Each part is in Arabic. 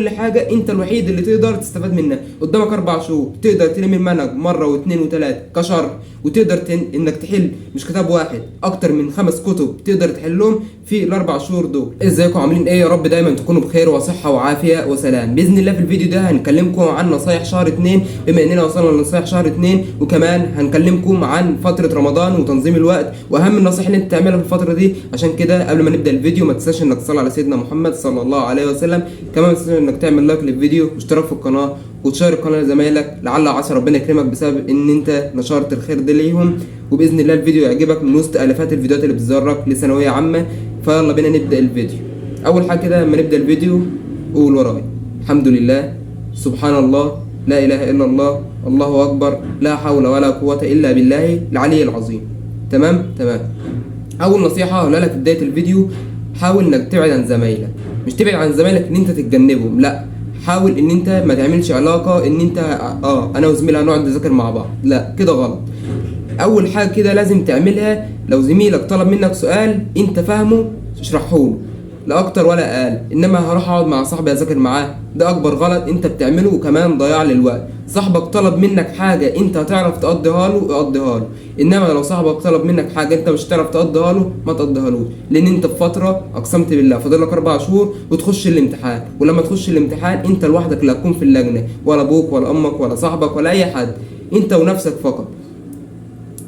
كل حاجه انت الوحيد اللي تقدر تستفاد منها. قدامك 4 شهور تقدر تلم المنهج مره واثنين وثلاثه كشرح، وتقدر انك تحل مش كتاب واحد، اكتر من 5 كتب تقدر تحلهم في ال4 شهور دول. ازيكم عاملين ايه؟ يا رب دايما تكونوا بخير وصحه وعافيه وسلام. باذن الله في الفيديو ده هنكلمكم عن نصايح شهر 2، بما اننا وصلنا لنصايح شهر 2، وكمان هنكلمكم عن فتره رمضان وتنظيم الوقت واهم النصائح اللي انت تعملها في الفتره دي. عشان كده قبل ما نبدا الفيديو ما تنساش انك تصلي على سيدنا محمد صلى الله عليه وسلم، كمان ما تنساش انك تعمل لايك للفيديو واشتراك في القناه وتشير القناه لزمايلك، لعل وعسى ربنا يكرمك بسبب ان انت نشرت الخير ده ليهم، وباذن الله الفيديو يعجبك من وسط الافات الفيديوهات اللي بتظهرك لثانويه عامه. فيلا بينا نبدا الفيديو. اول حاجه كده لما نبدا الفيديو قول ورايا: الحمد لله، سبحان الله، لا اله الا الله، الله اكبر، لا حول ولا قوه الا بالله العلي العظيم. تمام. اول نصيحه هقولها لك في بدايه الفيديو: حاول انك تبعد عن زمايلك. مش تبعد عن زمايلك ان انت تتجنبهم، لا، حاول ان انت ما تعملش علاقه ان انت انا وزميلي هنقعد نذاكر مع بعض، لا كده غلط. اول حاجه كده لازم تعملها: لو زميلك طلب منك سؤال انت فاهمه اشرحه له، لا اكتر ولا اقل. انما هروح اقعد مع صاحبي اذاكر معاه، ده اكبر غلط انت بتعمله وكمان ضياع للوقت. صاحبك طلب منك حاجه انت هتعرف تقضيها له، انما لو صاحبك طلب منك حاجه انت مش هتعرف تقضيها له ما تقضيهالوش، لان انت في فتره اقسمت بالله فاضل لك 4 شهور وتخش الامتحان، ولما تخش الامتحان انت لوحدك اللي هتكون في اللجنه، ولا ابوك ولا امك ولا صاحبك ولا اي حد، انت ونفسك فقط.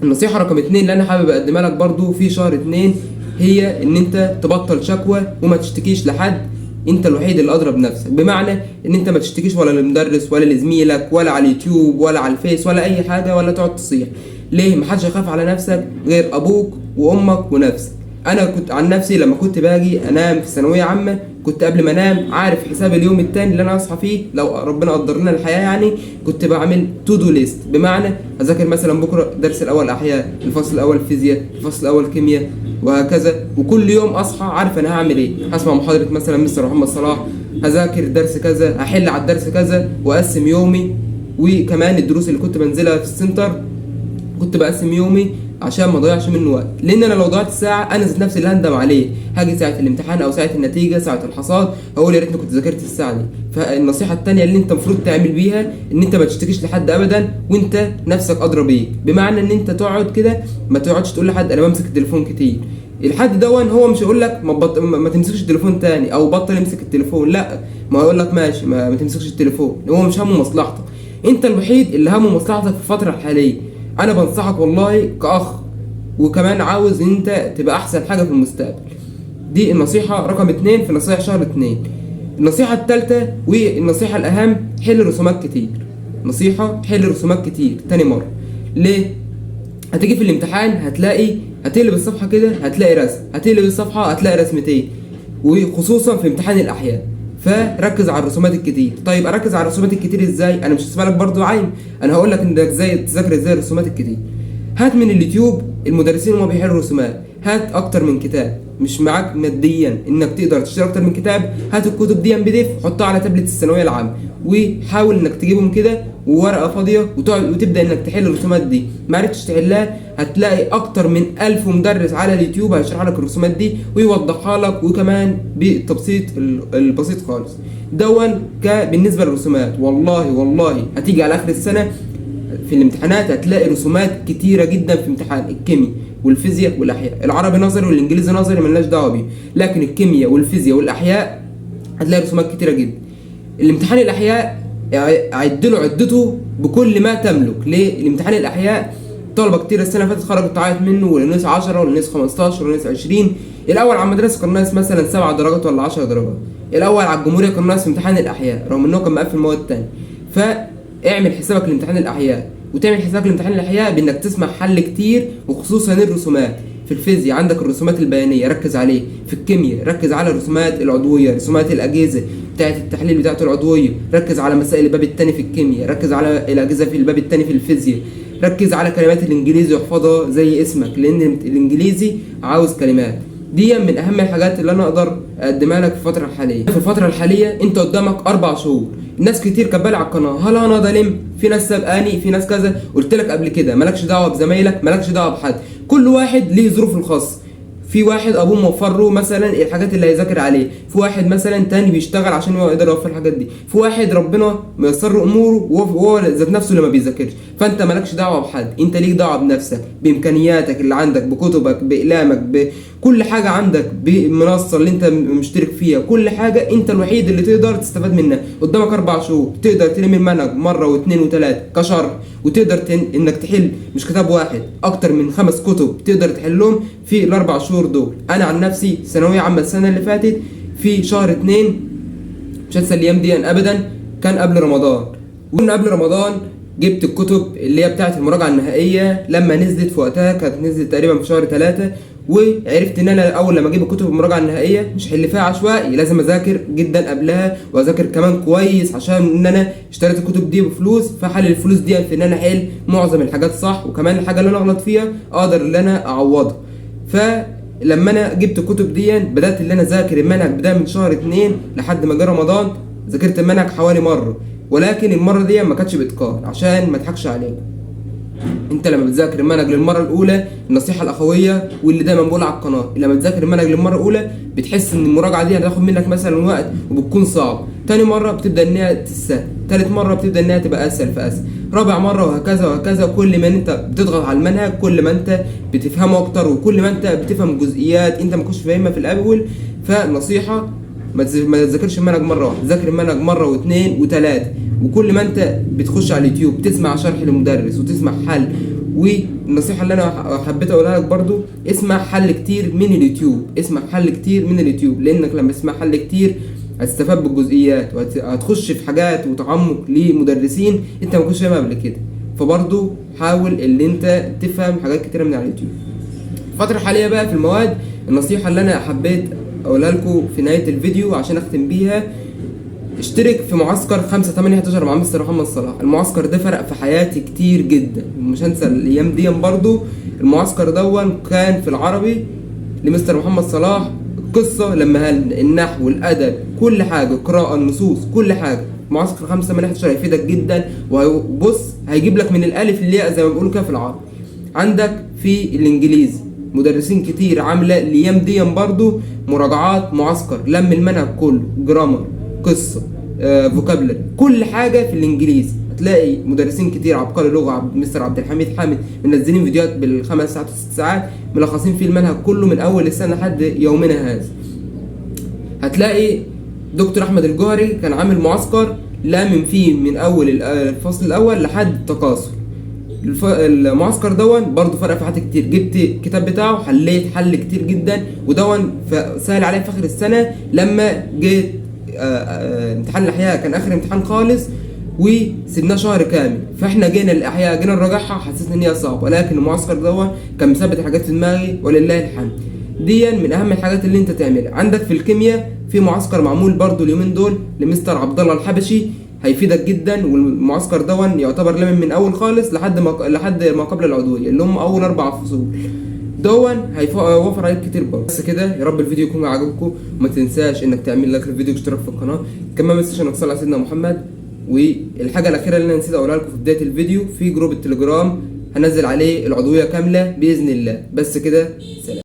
النصيحه رقم 2 اللي انا حابب اقدمها لك برضو في شهر 2 هي ان انت تبطل شكوى وما تشتكيش لحد، انت الوحيد اللي ادرى بنفسك. بمعنى ان انت ما تشتكيش ولا للمدرس ولا لزميلك ولا على اليوتيوب ولا على الفيس ولا اي حاجه، ولا تقعد تصيح. ليه؟ محدش يخاف على نفسك غير ابوك وامك ونفسك. انا كنت عن نفسي لما كنت باجي انام في ثانويه عامه، كنت قبل ما انام عارف حساب اليوم التاني اللي انا هصحى فيه لو ربنا قدر لنا الحياه، يعني كنت بعمل تو دو ليست. بمعنى اذاكر مثلا بكره الدرس الاول احياء، الفصل الاول فيزياء، الفصل الاول كيمياء، وهكذا. وكل يوم اصحى عارف انا هعمل ايه: هسمع محاضره مثلا مستر محمد صلاح، هذاكر درس كذا، هحل على الدرس كذا، واقسم يومي. وكمان الدروس اللي كنت بنزلها في السنتر كنت بقسم يومي عشان ما اضيعش منه وقت، لان انا لو ضيعت ساعه انا ذات نفسي اللي هندم عليه. هاجي ساعه الامتحان او ساعه النتيجه ساعه الحصاد اقول يا ريتني كنت ذاكرت الساعه دي. فالنصيحه الثانيه اللي انت المفروض تعمل بيها ان انت ما تشتكيش لحد ابدا، وانت نفسك ادرى بيك. بمعنى ان انت تقعد كده ما تقعدش تقول لحد انا بمسك التليفون كتير. الحد دون هو مش هيقول لك ما تمسكش التليفون تاني او بطل امسك التليفون، لا، ما هيقول لك ماشي ما تمسكش التليفون. هو مش همه مصلحتك، انت الوحيد اللي همه مصلحتك في الفتره الحاليه. انا بنصحك والله كاخ، وكمان عاوز ان انت تبقى احسن حاجه في المستقبل. دي النصيحه رقم 2 في نصايح شهر 2. النصيحه الثالثه والنصيحه الاهم: حل رسومات كتير. نصيحه: حل رسومات كتير تاني مره. ليه؟ هتيجي في الامتحان هتقلب الصفحه كده هتلاقي رسم، هتقلب الصفحه هتلاقي رسمتين، وخصوصا في امتحان الاحياء. فركز على الرسومات الكتير. طيب اركز على الرسومات الكتير ازاي؟ انا مش هسيبها لك برضو عين، انا هقول لك انك ازاي تذاكر الرسومات الكتير. هات من اليوتيوب المدرسين وما بيحلوا رسومات، هات اكتر من كتاب. مش معاك ماديا انك تقدر تشتري اكتر من كتاب، هات الكتب دي PDF حطها على تابلت الثانويه العامه، وحاول انك تجيبهم كده وورقه فاضيه وتبدا انك تحل الرسومات دي. ما عرفتش تحلها هتلاقي اكتر من 1000 مدرس على اليوتيوب هيشرح لك الرسومات دي ويوضحها لك، وكمان بالتبسيط البسيط خالص. دون بالنسبه للرسومات. والله هتيجي على اخر السنه في الامتحانات هتلاقي رسومات كتيره جدا في امتحان الكيمياء والفيزياء والاحياء. العربي نظري والانجليزي نظري ملناش دعوه بيه، لكن الكيمياء والفيزياء والاحياء هتلاقي رسومات كتيره جدا. الامتحان الاحياء عدله عدته بكل ما تملك. ليه؟ الامتحان الاحياء طلبه كتير السنه اللي فاتت خرجت تعيط منه، والناس 10 والناس 15 والناس 20. الاول على المدرسه كان ناقص مثلا 7 درجات ولا 10 درجات. الاول على الجمهوريه كان ناقص في امتحان الاحياء رغم انه كان مقفل مواد تانية. فاعمل حسابك لامتحان الاحياء، وتعمل حسابك لامتحان الاحياء بانك تسمع حل كتير، وخصوصا الرسومات. في الفيزياء عندك الرسومات البيانيه ركز عليه، في الكيمياء ركز على الرسومات العضويه، رسومات الاجهزه بتاعه التحليل بتاعه العضويه، ركز على مسائل الباب الثاني في الكيمياء، ركز على الاجهزه في الباب الثاني في الفيزياء، ركز على كلمات الانجليزي واحفظها زي اسمك، لان الانجليزي عاوز كلمات. دي من اهم الحاجات اللي انا اقدر اقدمها لك في الفتره الحاليه. في الفتره الحاليه انت قدامك 4 شهور. الناس كتير كانت بالي على القناه: هل انا اقدر الم؟ في ناس سابقاني، في ناس كذا. قلت لك قبل كده مالكش دعوه بزمايلك، مالكش دعوه بحد، كل واحد ليه ظروفه الخاصه. في واحد ابوه موفر له مثلا الحاجات اللي هيذاكر عليه، في واحد مثلا تاني بيشتغل عشان هو يقدر يوفر الحاجات دي، في واحد ربنا ميسر له اموره وهو ذات نفسه اللي ما بيذاكرش. فانت مالكش دعوه بحد، انت ليك دعوه بنفسك، بامكانياتك اللي عندك، بكتبك، باقلامك، بكل حاجه عندك، بالمنصه اللي انت مشترك فيها، كل حاجه انت الوحيد اللي تقدر تستفاد منها. قدامك 4 شهور تقدر تلم المنهج مره واثنين وثلاثه كشرح، وتقدر انك تحل مش كتاب واحد، اكتر من 5 كتب تقدر تحلهم في ال4 شهور دول. انا عن نفسي ثانويه عامه السنه اللي فاتت في شهر 2 مش هنسى الايام دي ابدا، كان قبل رمضان، وكنا قبل رمضان جبت الكتب اللي هي بتاعت المراجعه النهائيه لما نزلت في وقتها، كانت نزلت تقريبا في شهر 3، وعرفت ان انا اول لما اجيب الكتب المراجعه النهائيه مش هحل فيها عشوائي، لازم اذاكر جدا قبلها واذاكر كمان كويس، عشان ان انا اشتريت الكتب دي بفلوس، فحل الفلوس دي في ان انا احل معظم الحاجات صح، وكمان الحاجه اللي انا اغلط فيها اقدر ان انا اعوضها. فلما انا جبت الكتب دي بدات ان انا اذاكر المنهج ده من شهر 2 لحد ما جه رمضان، ذاكرت المنهج حوالي مره، ولكن المره دي ما كانتش باتقان عشان ما اضحكش عليكم. انت لما بتذاكر المنهج للمره الاولى، النصيحه الاخويه واللي دايما بقولها على القناه، لما بتذاكر المنهج للمره الاولى بتحس ان المراجعه دي هتاخد منك مثلا وقت وبتكون صعب، تاني مره بتبدا انها تسهل، تالت مره بتبدا انها تبقى اسهل فاسهل، رابع مره وهكذا وهكذا. كل ما انت بتضغط على المنهج كل ما انت بتفهمه اكتر، وكل ما انت بتفهم جزئيات انت ما كنتش فاهمها في الاول. فنصيحه ما تذاكرش المنهج مره واحده، ذاكر المنهج مره واثنين وثلاثه، وكل ما انت بتخش على اليوتيوب تسمع شرح لمدرس وتسمع حل. والنصيحه اللي انا حبيت اقولها لك برضو، اسمع حل كتير من اليوتيوب، اسمع حل كتير من اليوتيوب، لانك لما تسمع حل كتير هتستفاد بالجزئيات وهتخش في حاجات وتعمق لمدرسين انت ما كنتش فاهمها قبل كده. فبرضو حاول ان انت تفهم حاجات كتيره من على اليوتيوب. الفتره الحاليه بقى في المواد، النصيحه اللي انا حبيت اقولها لكم في نهايه الفيديو عشان اختم بيها، اشترك في معسكر 5/8/11 مع مستر محمد صلاح. المعسكر ده فرق في حياتي كتير جدا، مش هنسى الايام دي برضو. المعسكر دون كان في العربي لمستر محمد صلاح، القصه لما النحو، الادب، كل حاجه، قراءه، النصوص، كل حاجه. معسكر 5/8/11 هيفيدك جدا، وبص هيجيب لك من الالف للياء زي ما بيقولوا كده في العربي. عندك في الانجليزي مدرسين كتير عامله الايام دي برضو مراجعات معسكر، لم المنهج كله، جرامر، قصه، فوكابلري، كل حاجه في الانجليزي. هتلاقي مدرسين كتير، عبقري لغه مستر عبد الحميد حامد، منزلين فيديوهات بال5 ساعات و6 ساعات ملخصين فيه المنهج كله من اول السنه لحد يومنا هذا. هتلاقي دكتور احمد الجوهري كان عامل معسكر لامم فيه من اول الفصل الاول لحد التكاثر. المعسكر دون برضه فرق في حياتي كتير، جبت الكتاب بتاعه حليت حل كتير جدا، ودون سهل عليا في اخر السنه لما جيت امتحان الاحياء كان اخر امتحان خالص وسيبناه شهر كامل، فاحنا جينا الاحياء جينا نراجعها حسيت ان هي صعبه، ولكن المعسكر دون كان مثبت الحاجات في دماغي ولله الحمد. دي من اهم الحاجات اللي انت تعملها. عندك في الكيمياء في معسكر معمول برضه اليومين دول لمستر عبد الله الحبشي، هيفيدك جدا. والمعسكر دون يعتبر لمن من اول خالص لحد ما قبل العضويه اللي هم اول 4 فصول، دون هيوفر عليك كتير برضه. بس كده، يا رب الفيديو يكون عجبكم، وما تنساش انك تعمل لايك للفيديو واشتراك في القناه، كمان ما تنساش انك تصلي على سيدنا محمد. والحاجه الاخيره اللي انا نسيت اقولها لكم في بدايه الفيديو، في جروب التليجرام هنزل عليه العضويه كامله باذن الله. بس كده، سلام.